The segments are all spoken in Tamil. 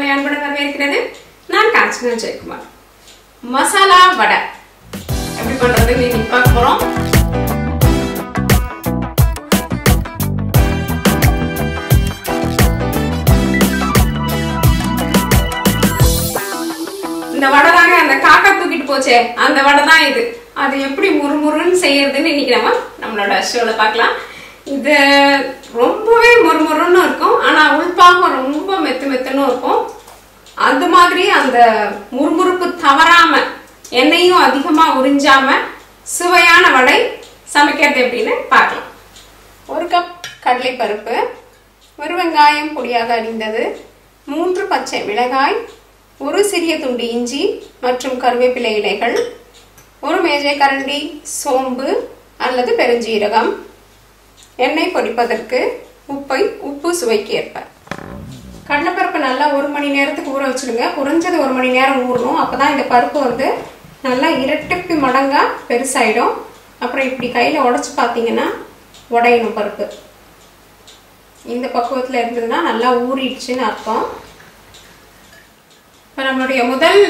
உங்களை அன்புடன் வரவேற்கிறது. நான் காஞ்சனா ஜெயக்குமார். மசாலா வடை எப்படி பண்றது நீங்க பார்க்க போறோம். இந்த வடை தாங்க அந்த காக்கா தூக்கிட்டு போச்சே அந்த வடை தான் இது. அது எப்படி முறுமுறுன்னு செய்யறதுன்னு இன்னைக்கு நம்மளோட ஷோல பார்க்கலாம். இது ரொம்பவே முறுமுறுன்னு இருக்கும், ஆனா உள்பாகம் ரொம்ப மெத்துன்னு இருக்கும். அந்த மாதிரி அந்த முறுமுறுப்பு தவறாம எண்ணெயும் அதிகமா உறிஞ்சாம சுவையான வடை சமைக்கிறது எப்படின்னு பார்க்கலாம். 1 கப் கடலை பருப்பு, 1 வெங்காயம் பொடியாக அரிந்தது, 3 பச்சை மிளகாய், 1 சிறிய துண்டு இஞ்சி மற்றும் கருவேப்பிலை இலைகள், 1 மேஜை கரண்டி சோம்பு அல்லது பெருஞ்சீரகம், எண்ணெய் பொரிப்பதற்கு உப்பு சுவைக்கு ஏற்ப. கடலைப்பருப்பு நல்லா 1 மணி நேரத்துக்கு ஊற வச்சுடுங்க. குறைஞ்சது 1 மணி நேரம் ஊறணும். அப்பதான் இந்த பருப்பு நல்லா இரட்டிப்பு மடங்கா பெருசாயிடும். அப்புறம் இப்படி கையில உடைச்சு பார்த்தீங்கன்னா உடையணும் பருப்பு. இந்த பக்குவத்துல இருந்ததுன்னா நல்லா ஊறிடுச்சுன்னு அர்த்தம். இப்போ நம்மளுடைய முதல்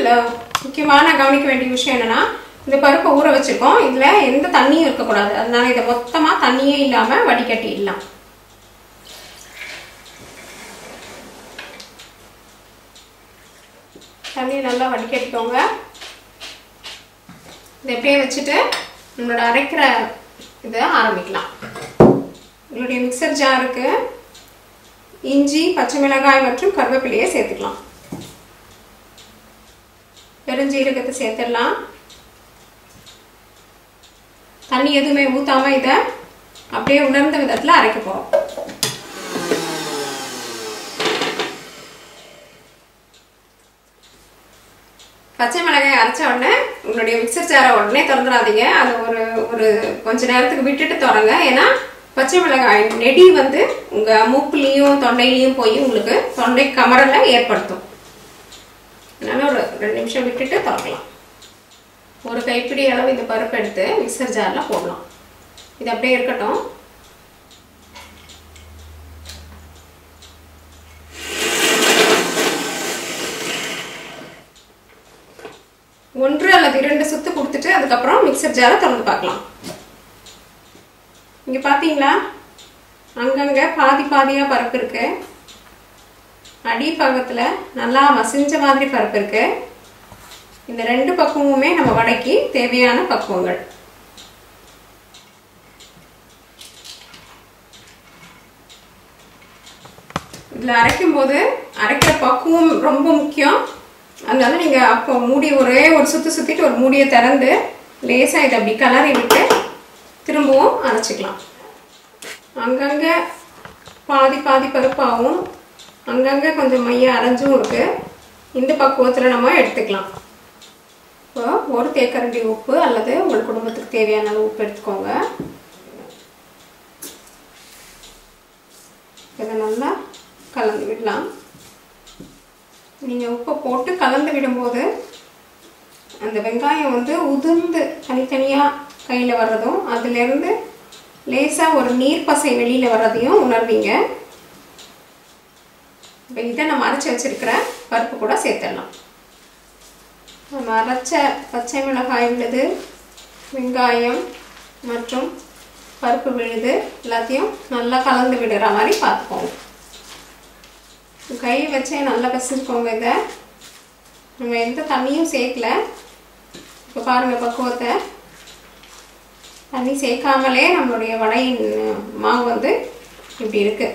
முக்கியமான கவனிக்க வேண்டிய விஷயம் என்னன்னா, இந்த பருப்பை ஊற வச்சிருக்கோம். இதுல எந்த தண்ணியும் இருக்கக்கூடாது. அதனால இதை மொத்தமா தண்ணியே இல்லாம வடிகட்டிடலாம். தண்ணி நல்லா வடிகட்டிக்கோங்க. இதை எப்படியே வச்சுட்டு நம்மளோட அரைக்கிற இதை ஆரம்பிக்கலாம். உங்களுடைய மிக்சர் ஜாருக்கு இஞ்சி, பச்சை மிளகாய் மற்றும் கருவேப்பிலையை சேர்த்துக்கலாம். பெருஞ்சீரகத்தை சேர்த்துடலாம். தண்ணி எதுவுமே ஊத்தாம இதை அப்படியே உணர்ந்த விதத்துல அரைக்க போறோம். பச்சை மிளகாய் அரைச்ச உடனே உங்களுடைய மிக்சர் ஜாரை உடனே திறந்துடாதீங்க. அது ஒரு கொஞ்ச நேரத்துக்கு விட்டுட்டு திறங்க. ஏன்னா பச்சை மிளகாய் நெடி உங்க மூக்குலையும் தொண்டையிலையும் போய் உங்களுக்கு தொண்டை கமரலை ஏற்படுத்தும். அதனால ஒரு 2 நிமிஷம் விட்டுட்டு திறக்கலாம். ஒரு கைப்பிடி அளவு இந்த பருப்பு எடுத்து மிக்சர் ஜார்ல போடலாம். இது அப்படியே இருக்கட்டும். ஒன்று அல்லது 2 சுத்து கொடுத்துட்டு அதுக்கப்புறம் மிக்சர் ஜாரை திறந்து பார்க்கலாம். இங்க பாத்தீங்களா, அங்கங்க பாதியா பருப்பு இருக்கு. அடிப்பாகத்துல நல்லா மசிஞ்ச மாதிரி பருப்பு இருக்கு. இந்த 2 பக்குவமுமே நம்ம வடைக்கு தேவையான பக்குவங்கள். இதுல அரைக்கும் போது அரைக்கிற பக்குவம் ரொம்ப முக்கியம். அதனால நீங்க அப்போ மூடி ஒரே ஒரு சுத்திட்டு ஒரு மூடியை திறந்து லேசா இதை அப்படி கலரி விட்டு திரும்பவும் அரைச்சிக்கலாம். அங்கங்க பாதி பருப்பாகவும் அங்கங்க கொஞ்சம் மைய அரைஞ்சும் இருக்கு. இந்த பக்குவத்துல நம்ம எடுத்துக்கலாம். இப்போ 1 தேக்கரண்டி உப்பு அல்லது உங்கள் குடும்பத்துக்கு தேவையான உப்பு எடுத்துக்கோங்க. இதை நல்லா கலந்து விடலாம். நீங்க உப்பை போட்டு கலந்து விடும்போது அந்த வெங்காயம் உதிர்ந்து தனித்தனியா கையில வர்றதும் அதுல இருந்து லேசா ஒரு நீர் பசை வெளியில வர்றதையும் உணர்வீங்க. இப்போ இதை நம்ம அரைச்சி வச்சிருக்கிற பருப்பு கூட சேர்த்துடலாம். நம்ம அரைச்ச பச்சை மிளகாய் விழுது, வெங்காயம் மற்றும் பருப்பு விழுது எல்லாத்தையும் நல்லா கலந்து விடுற மாதிரி பார்த்துக்கோங்க. கை வச்சே நல்லா பிசைஞ்சுக்கோங்க. இதை நம்ம எந்த தண்ணியும் சேர்க்கல. இப்போ பாருங்க பக்குவத்தை. தண்ணி சேர்க்காமலே நம்மளுடைய வடையின் மாவு இப்படி இருக்கு.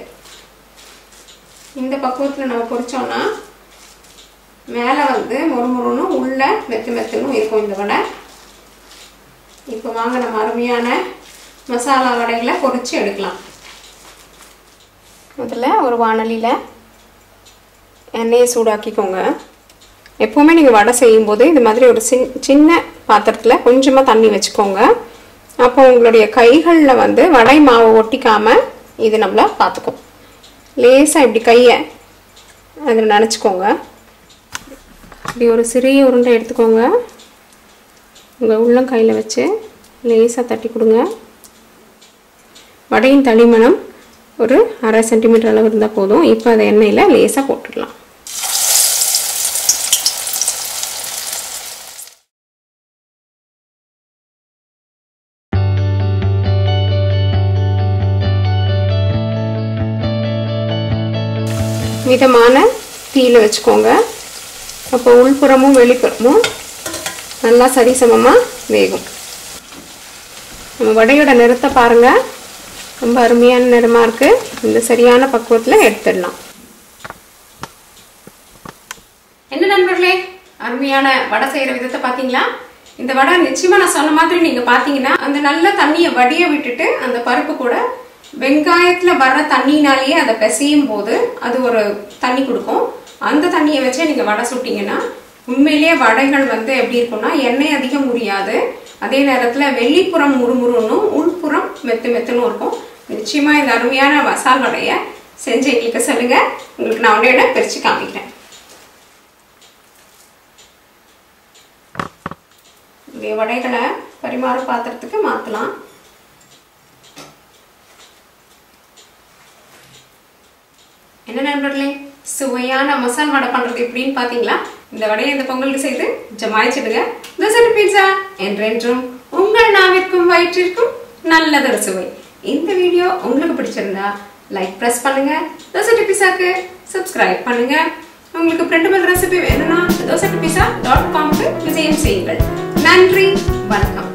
இந்த பக்குவத்தில் நம்ம பொரிச்சோம்னா மேலே மொறுமொறுன்னு உள்ள மெத்துன்னு இருக்கும் இந்த வடை. இப்போ வாங்க நம்ம அருமையான மசாலா வடைகளை பொரிச்சு எடுக்கலாம். முதல்ல ஒரு வாணலியில் எண்ணெயை சூடாக்கிக்கோங்க. எப்போவுமே நீங்கள் வடை செய்யும்போது இது மாதிரி ஒரு சின்ன பாத்திரத்தில் கொஞ்சமாக தண்ணி வச்சுக்கோங்க. அப்போ உங்களுடைய கைகளில் வடை மாவை ஒட்டிக்காமல் இது நம்மளை பார்த்துக்கும். லேசாக இப்படி கையை அதில் நனைச்சிக்கோங்க. இப்படி ஒரு சிறிய உருண்டை எடுத்துக்கோங்க. உங்கள் உள்ளம் கையில் வச்சு லேசாக தட்டி கொடுங்க. வடையின் தடிமனம் ஒரு 1/2 சென்டிமீட்டர் அளவு இருந்தால் போதும். இப்போ அதை எண்ணெயில் லேசாக போட்டுடலாம். மிதமான தீயில வச்சுக்கோங்க. அப்போ உள்புறமும் வெளிப்புறமும் நல்லா சரிசமமாக வேகும். நம்ம வடையோட நிறத்தை பாருங்க, ரொம்ப அருமையான நிறமாக இருக்கு. இந்த சரியான பக்குவத்தில் எடுத்துடலாம். என்ன நண்பர்களே, அருமையான வடை செய்யற விதத்தை பார்த்தீங்களா? இந்த வடை நிச்சயமா நான் சொன்ன மாதிரி நீங்க பாத்தீங்கன்னா அந்த நல்ல தண்ணியை வடிய விட்டுட்டு அந்த பருப்பு கூட வெங்காயத்துல வர்ற தண்ணினாலேயே அதை பிசையும் போது அது ஒரு தண்ணி கொடுக்கும். அந்த தண்ணியை வச்சே நீங்க வடை சுட்டீங்கன்னா உண்மையிலேயே வடைகள் எப்படி இருக்கும்னா எண்ணெய் அதிகம் உரியாது, அதே நேரத்துல வெளிப்புறம் முறுமுறுன்னும் உள்புறம் மெத்து மெத்துன்னு இருக்கும். நிச்சயமா இந்த அருமையான மசால் வடையை செஞ்சு எங்களுக்கு சொல்லுங்க. உங்களுக்கு நான் உடனே பிரிச்சு காமிக்கிறேன். வடைகளை பரிமாற பாத்திரத்துக்கு மாத்தலாம். என்ன நண்பர்களே, சுவையான மசால் வடை பண்றது எப்படின்னு பாத்தீங்களா? இந்த வடையை இந்த பொங்கலுக்கு செய்து ஜமாயிச்சிடுங்க. தோசை பீட்சா என்றென்றும் உங்கள் நாவிற்கும் வயிற்றிற்கும் நல்லதொரு சுவை. இந்த வீடியோ உங்களுக்கு பிடிச்சிருந்தா லைக் பிரஸ் பண்ணுங்க. தோசை பீட்சாக்கு சப்ஸ்கிரைப் பண்ணுங்க. உங்களுக்கு பிரிண்டபிள் ரெசிபி வேணும்னா dosapizza.com விஜயம் செய்யுங்கள். நன்றி, வணக்கம்.